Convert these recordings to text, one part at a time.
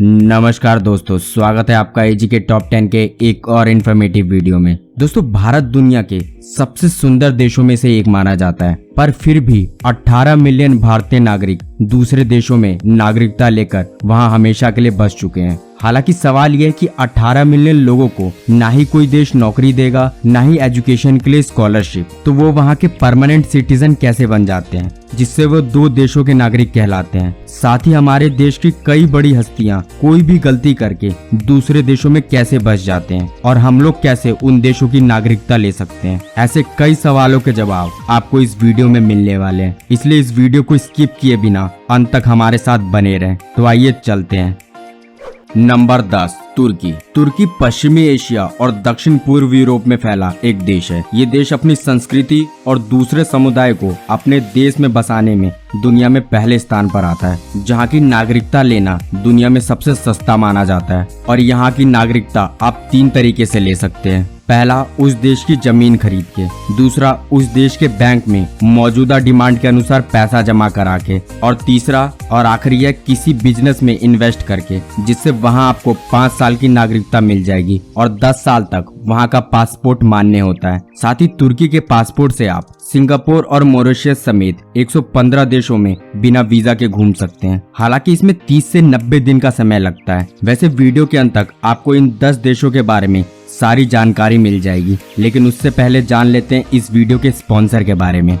नमस्कार दोस्तों, स्वागत है आपका एजी के टॉप 10 के एक और इन्फॉर्मेटिव वीडियो में। दोस्तों, भारत दुनिया के सबसे सुंदर देशों में से एक माना जाता है, पर फिर भी 18 मिलियन भारतीय नागरिक दूसरे देशों में नागरिकता लेकर वहां हमेशा के लिए बस चुके हैं। हालांकि सवाल यह है कि 18 मिलियन लोगों को ना ही कोई देश नौकरी देगा, ना ही एजुकेशन के लिए स्कॉलरशिप, तो वो वहां के परमानेंट सिटीजन कैसे बन जाते हैं, जिससे वो दो देशों के नागरिक कहलाते हैं। साथ ही हमारे देश की कई बड़ी हस्तियां कोई भी गलती करके दूसरे देशों में कैसे बस जाते हैं और हम लोग कैसे उन देशों की नागरिकता ले सकते हैं। ऐसे कई सवालों के जवाब आपको इस वीडियो में मिलने वाले हैं, इसलिए इस वीडियो को स्किप किए बिना अंत तक हमारे साथ बने रहें। तो आइए चलते हैं। नंबर 10, तुर्की। तुर्की पश्चिमी एशिया और दक्षिण पूर्व यूरोप में फैला एक देश है। ये देश अपनी संस्कृति और दूसरे समुदाय को अपने देश में बसाने में दुनिया में पहले स्थान पर आता है। जहाँ की नागरिकता लेना दुनिया में सबसे सस्ता माना जाता है और यहाँ की नागरिकता आप 3 तरीके से ले सकते हैं। पहला, उस देश की जमीन खरीद के। दूसरा, उस देश के बैंक में मौजूदा डिमांड के अनुसार पैसा जमा करा के। और तीसरा और आखिरी है किसी बिजनेस में इन्वेस्ट करके, जिससे वहां आपको 5 साल की नागरिकता मिल जाएगी और 10 साल तक वहां का पासपोर्ट मान्य होता है। साथ ही तुर्की के पासपोर्ट से आप सिंगापुर और मॉरिशस समेत 115 देशों में बिना वीजा के घूम सकते हैं। हालांकि इसमें 30 से 90 दिन का समय लगता है। वैसे वीडियो के अंत तक आपको इन 10 देशों के बारे में सारी जानकारी मिल जाएगी, लेकिन उससे पहले जान लेते हैं इस वीडियो के स्पॉन्सर के बारे में।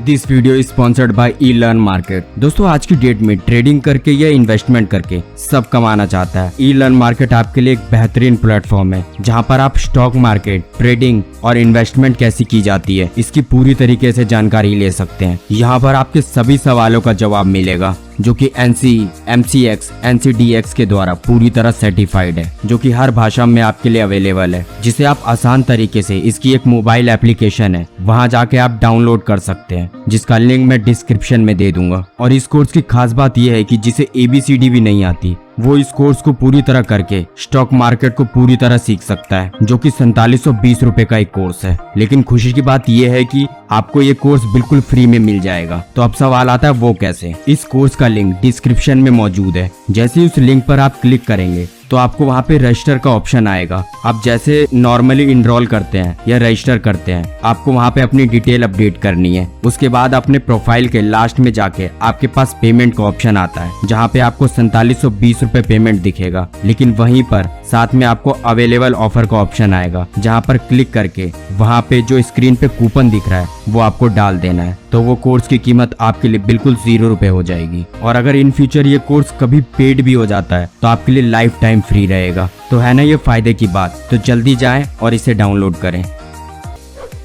This video is sponsored by eLearn Market. दोस्तों, आज की डेट में ट्रेडिंग करके या इन्वेस्टमेंट करके सब कमाना चाहता है। ई-लर्न मार्केट आपके लिए एक बेहतरीन प्लेटफॉर्म है, जहां पर आप स्टॉक मार्केट, ट्रेडिंग और इन्वेस्टमेंट कैसी की जाती है इसकी पूरी तरीके से जानकारी ले सकते हैं। यहाँ पर आपके सभी सवालों का जवाब मिलेगा, जो कि NCE, MCX, NCDX के द्वारा पूरी तरह सर्टिफाइड है, जो कि हर भाषा में आपके लिए अवेलेबल है, जिसे आप आसान तरीके से, इसकी एक मोबाइल एप्लीकेशन है, वहां जाके आप डाउनलोड कर सकते हैं, जिसका लिंक मैं डिस्क्रिप्शन में दे दूंगा। और इस कोर्स की खास बात यह है कि जिसे ABCD भी नहीं आती, वो इस कोर्स को पूरी तरह करके स्टॉक मार्केट को पूरी तरह सीख सकता है, जो कि 4720 रुपए का एक कोर्स है। लेकिन खुशी की बात यह है कि आपको ये कोर्स बिल्कुल फ्री में मिल जाएगा। तो अब सवाल आता है वो कैसे। इस कोर्स का लिंक डिस्क्रिप्शन में मौजूद है। जैसे ही उस लिंक पर आप क्लिक करेंगे तो आपको वहाँ पे रजिस्टर का ऑप्शन आएगा। आप जैसे नॉर्मली इनरोल करते हैं या रजिस्टर करते हैं, आपको वहाँ पे अपनी डिटेल अपडेट करनी है। उसके बाद अपने प्रोफाइल के लास्ट में जाके आपके पास पेमेंट का ऑप्शन आता है, जहाँ पे आपको 4720 रुपए पेमेंट दिखेगा। लेकिन वहीं पर साथ में आपको अवेलेबल ऑफर का ऑप्शन आएगा, जहाँ पर क्लिक करके वहाँ पे जो स्क्रीन पे कूपन दिख रहा है वो आपको डाल देना है। तो वो कोर्स की कीमत आपके लिए बिल्कुल 0 रुपए हो जाएगी। और अगर इन फ्यूचर ये कोर्स कभी पेड भी हो जाता है तो आपके लिए लाइफ टाइम फ्री रहेगा। तो है ना ये फायदे की बात। तो जल्दी जाएं और इसे डाउनलोड करें।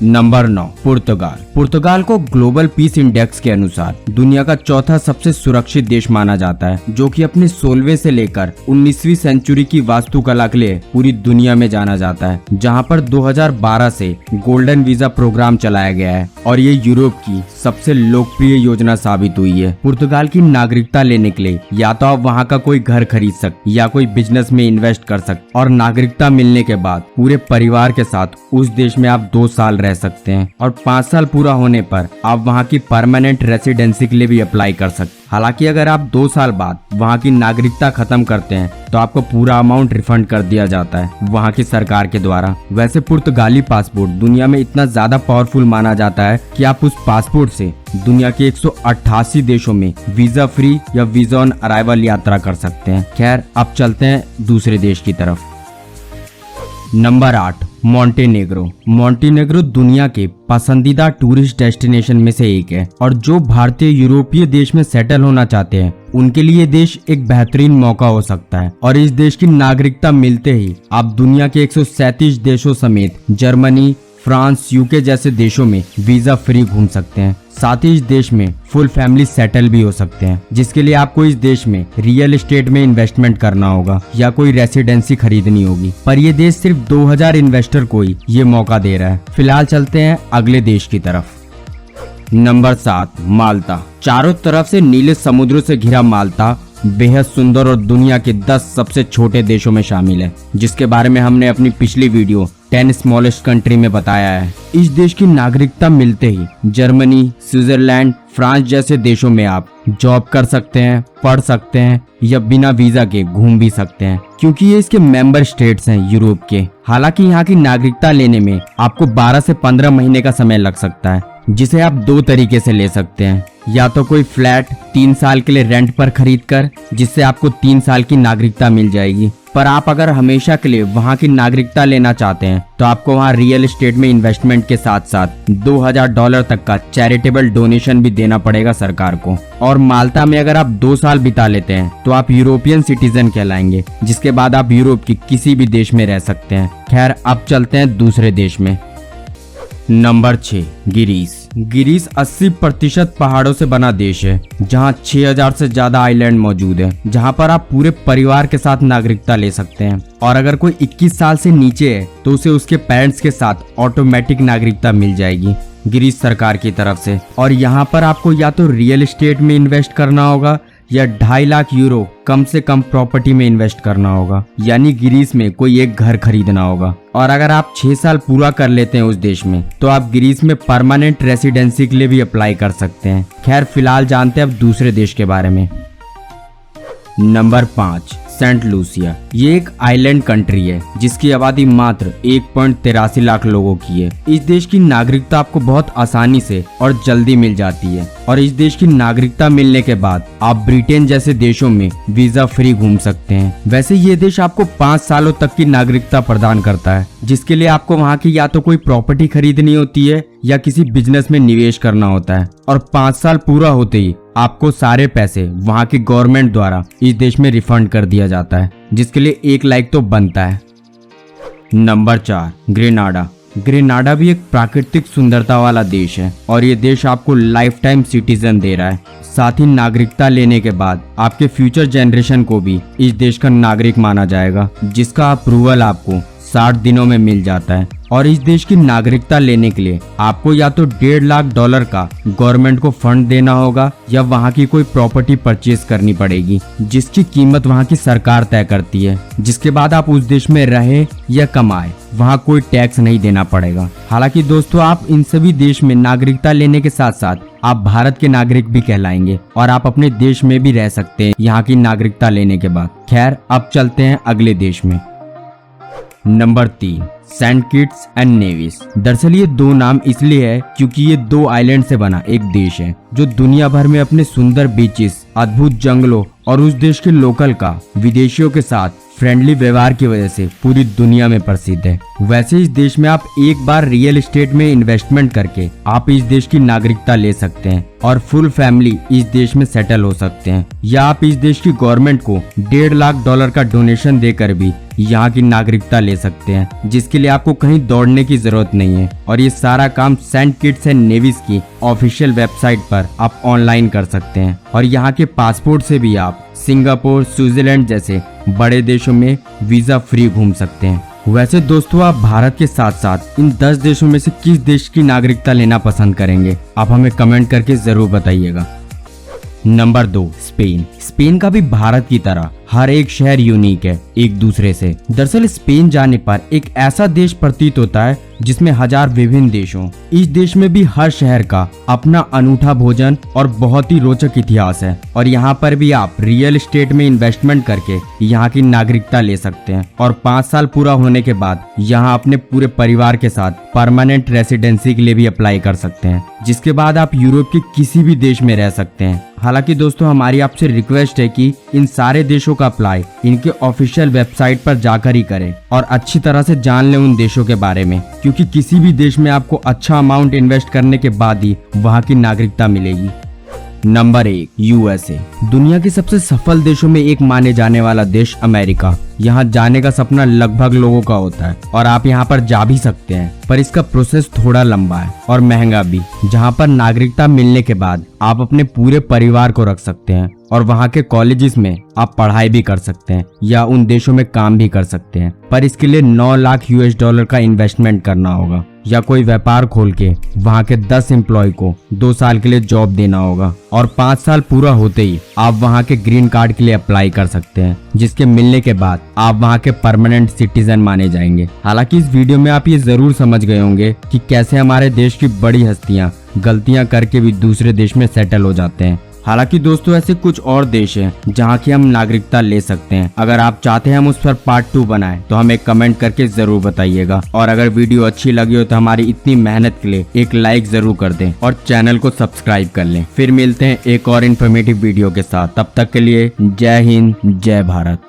नंबर 9, पुर्तगाल। पुर्तगाल को ग्लोबल पीस इंडेक्स के अनुसार दुनिया का चौथा सबसे सुरक्षित देश माना जाता है, जो कि अपने 16वीं से लेकर 19वीं सेंचुरी की वास्तुकला के लिए पूरी दुनिया में जाना जाता है, जहां पर 2012 से गोल्डन वीजा प्रोग्राम चलाया गया है और ये यूरोप की सबसे लोकप्रिय योजना साबित हुई है। पुर्तगाल की नागरिकता लेने के लिए या तो आप वहाँ का कोई घर खरीद सकते या कोई बिजनेस में इन्वेस्ट कर सकते, और नागरिकता मिलने के बाद पूरे परिवार के साथ उस देश में आप 2 साल रह सकते हैं और 5 साल पूरा होने पर आप वहां की परमानेंट रेसिडेंसी के लिए भी अप्लाई कर सकते हैं। हालांकि अगर आप 2 साल बाद वहां की नागरिकता खत्म करते हैं तो आपको पूरा अमाउंट रिफंड कर दिया जाता है वहां की सरकार के द्वारा। वैसे पुर्तगाली पासपोर्ट दुनिया में इतना ज्यादा पावरफुल माना जाता है कि आप उस पासपोर्ट से दुनिया के 188 देशों में वीजा फ्री या वीजा ऑन अराइवल यात्रा कर सकते हैं। खैर, अब चलते हैं दूसरे देश की तरफ। Number 8, Montenegro. मोंटेनेग्रो दुनिया के पसंदीदा टूरिस्ट डेस्टिनेशन में से एक है और जो भारतीय यूरोपीय देश में सेटल होना चाहते हैं उनके लिए देश एक बेहतरीन मौका हो सकता है। और इस देश की नागरिकता मिलते ही आप दुनिया के 137 देशों समेत जर्मनी, फ्रांस, यूके जैसे देशों में वीजा फ्री घूम सकते हैं। साथ ही इस देश में फुल फैमिली सेटल भी हो सकते हैं, जिसके लिए आपको इस देश में रियल एस्टेट में इन्वेस्टमेंट करना होगा या कोई रेसिडेंसी खरीदनी होगी। पर ये देश सिर्फ 2000 इन्वेस्टर को ही ये मौका दे रहा है। फिलहाल चलते हैं अगले देश की तरफ। नंबर 7, माल्टा। चारों तरफ से नीले समुद्रों से घिरा माल्टा बेहद सुंदर और दुनिया के 10 सबसे छोटे देशों में शामिल है, जिसके बारे में हमने अपनी पिछली वीडियो 10 स्मॉलेस्ट कंट्री में बताया है। इस देश की नागरिकता मिलते ही जर्मनी, स्विट्जरलैंड, फ्रांस जैसे देशों में आप जॉब कर सकते हैं, पढ़ सकते हैं या बिना वीजा के घूम भी सकते हैं, क्योंकि ये इसके मेंबर स्टेट्स हैं यूरोप के। हालांकि यहाँ की नागरिकता लेने में आपको 12 से 15 महीने का समय लग सकता है, जिसे आप 2 तरीके से ले सकते हैं। या तो कोई फ्लैट 3 साल के लिए रेंट पर खरीद कर, जिससे आपको 3 साल की नागरिकता मिल जाएगी। पर आप अगर हमेशा के लिए वहाँ की नागरिकता लेना चाहते हैं तो आपको वहाँ रियल एस्टेट में इन्वेस्टमेंट के साथ साथ $2000 तक का चैरिटेबल डोनेशन भी देना पड़ेगा सरकार को। और माल्टा में अगर आप 2 साल बिता लेते हैं तो आप यूरोपियन सिटीजन कहलाएंगे, जिसके बाद आप यूरोप की किसी भी देश में रह सकते हैं। खैर, अब चलते हैं दूसरे देश में। Number 6, Greece. ग्रीस 80% पहाड़ों से बना देश है, जहां 6000 से ज्यादा आइलैंड मौजूद है, जहां पर आप पूरे परिवार के साथ नागरिकता ले सकते हैं। और अगर कोई 21 साल से नीचे है तो उसे उसके पेरेंट्स के साथ ऑटोमेटिक नागरिकता मिल जाएगी ग्रीस सरकार की तरफ से। और यहाँ पर आपको या तो रियल एस्टेट में इन्वेस्ट करना होगा या 2.5 लाख यूरो कम से कम प्रॉपर्टी में इन्वेस्ट करना होगा, यानी ग्रीस में कोई एक घर खरीदना होगा। और अगर आप 6 साल पूरा कर लेते हैं उस देश में तो आप ग्रीस में परमानेंट रेसिडेंसी के लिए भी अप्लाई कर सकते हैं। खैर, फिलहाल जानते हैं अब दूसरे देश के बारे में। Number 5, Saint Lucia. ये एक आइलैंड कंट्री है जिसकी आबादी मात्र 1.83 लाख लोगों की है। इस देश की नागरिकता आपको बहुत आसानी से और जल्दी मिल जाती है। और इस देश की नागरिकता मिलने के बाद आप ब्रिटेन जैसे देशों में वीजा फ्री घूम सकते हैं। वैसे ये देश आपको 5 सालों तक की नागरिकता प्रदान करता है, जिसके लिए आपको वहाँ की या तो कोई प्रॉपर्टी खरीदनी होती है या किसी बिजनेस में निवेश करना होता है। और 5 साल पूरा होते ही आपको सारे पैसे वहाँ की गवर्नमेंट द्वारा इस देश में रिफंड कर दिया जाता है, जिसके लिए 1 लाइक तो बनता है। Number 4, Grenada. ग्रेनाडा भी एक प्राकृतिक सुंदरता वाला देश है और ये देश आपको लाइफ टाइम सिटीजन दे रहा है। साथ ही नागरिकता लेने के बाद आपके फ्यूचर जनरेशन को भी इस देश का नागरिक माना जाएगा, जिसका अप्रूवल आपको 60 दिनों में मिल जाता है। और इस देश की नागरिकता लेने के लिए आपको या तो $1.5 लाख का गवर्नमेंट को फंड देना होगा या वहाँ की कोई प्रॉपर्टी परचेज करनी पड़ेगी, जिसकी कीमत वहाँ की सरकार तय करती है। जिसके बाद आप उस देश में रहे या कमाए, वहाँ कोई टैक्स नहीं देना पड़ेगा। हालांकि दोस्तों, आप इन सभी देश में नागरिकता लेने के साथ साथ आप भारत के नागरिक भी कहलाएंगे और आप अपने देश में भी रह सकते हैं यहाँ की नागरिकता लेने के बाद। खैर, अब चलते हैं अगले देश में। Number 3, Saint Kitts and Nevis. दरअसल ये 2 नाम इसलिए है क्योंकि ये 2 आइलैंड से बना एक देश है जो दुनिया भर में अपने सुंदर बीचेस, अद्भुत जंगलों और उस देश के लोकल का विदेशियों के साथ फ्रेंडली व्यवहार की वजह से पूरी दुनिया में प्रसिद्ध है। वैसे इस देश में आप एक बार रियल एस्टेट में इन्वेस्टमेंट करके आप इस देश की नागरिकता ले सकते हैं और फुल फैमिली इस देश में सेटल हो सकते हैं, या आप इस देश की गवर्नमेंट को $1.5 लाख का डोनेशन देकर भी यहाँ की नागरिकता ले सकते हैं, जिसके लिए आपको कहीं दौड़ने की जरूरत नहीं है। और ये सारा काम सेंट किट्स एंड नेविस की ऑफिशियल वेबसाइट पर आप ऑनलाइन कर सकते हैं। और यहाँ के पासपोर्ट से भी आप सिंगापुर, स्विट्जरलैंड जैसे बड़े देशों में वीजा फ्री घूम सकते हैं। वैसे दोस्तों, आप भारत के साथ साथ इन 10 देशों में से किस देश की नागरिकता लेना पसंद करेंगे? आप हमें कमेंट करके जरूर बताइएगा। Number 2, Spain. स्पेन का भी भारत की तरह हर एक शहर यूनिक है एक दूसरे से। दरअसल स्पेन जाने पर एक ऐसा देश प्रतीत होता है जिसमें हजार विभिन्न देशों। इस देश में भी हर शहर का अपना अनूठा भोजन और बहुत ही रोचक इतिहास है। और यहाँ पर भी आप रियल एस्टेट में इन्वेस्टमेंट करके यहाँ की नागरिकता ले सकते हैं और 5 साल पूरा होने के बाद यहाँ अपने पूरे परिवार के साथ परमानेंट रेसिडेंसी के लिए भी अप्लाई कर सकते हैं, जिसके बाद आप यूरोप के किसी भी देश में रह सकते हैं। हालांकि दोस्तों, हमारी आपसे रिक्वेस्ट है कि इन सारे देशों का अप्लाई इनके ऑफिशियल वेबसाइट पर जाकर ही करें और अच्छी तरह से जान लें उन देशों के बारे में, क्योंकि किसी भी देश में आपको अच्छा अमाउंट इन्वेस्ट करने के बाद ही वहाँ की नागरिकता मिलेगी। Number 1, USA. दुनिया के सबसे सफल देशों में एक माने जाने वाला देश अमेरिका। यहाँ जाने का सपना लगभग लोगों का होता है और आप यहाँ पर जा भी सकते हैं, पर इसका प्रोसेस थोड़ा लंबा है और महंगा भी, जहाँ पर नागरिकता मिलने के बाद आप अपने पूरे परिवार को रख सकते हैं और वहाँ के कॉलेजेस में आप पढ़ाई भी कर सकते हैं या उन देशों में काम भी कर सकते हैं। पर इसके लिए $9 लाख का इन्वेस्टमेंट करना होगा। या कोई व्यापार खोल के वहाँ के 10 एम्प्लॉय को 2 साल के लिए जॉब देना होगा और 5 साल पूरा होते ही आप वहाँ के ग्रीन कार्ड के लिए अप्लाई कर सकते हैं, जिसके मिलने के बाद आप वहाँ के परमानेंट सिटीजन माने जाएंगे। हालांकि इस वीडियो में आप ये जरूर समझ गए होंगे कि कैसे हमारे देश की बड़ी हस्तियां गलतियां करके भी दूसरे देश में सेटल हो जाते हैं। हालांकि दोस्तों ऐसे कुछ और देश हैं जहां की हम नागरिकता ले सकते हैं। अगर आप चाहते हैं हम उस पर पार्ट 2 बनाएं तो हमें कमेंट करके जरूर बताइएगा। और अगर वीडियो अच्छी लगी हो तो हमारी इतनी मेहनत के लिए एक लाइक जरूर कर दें और चैनल को सब्सक्राइब कर लें। फिर मिलते हैं एक और इन्फॉर्मेटिव वीडियो के साथ। तब तक के लिए जय हिंद, जय भारत।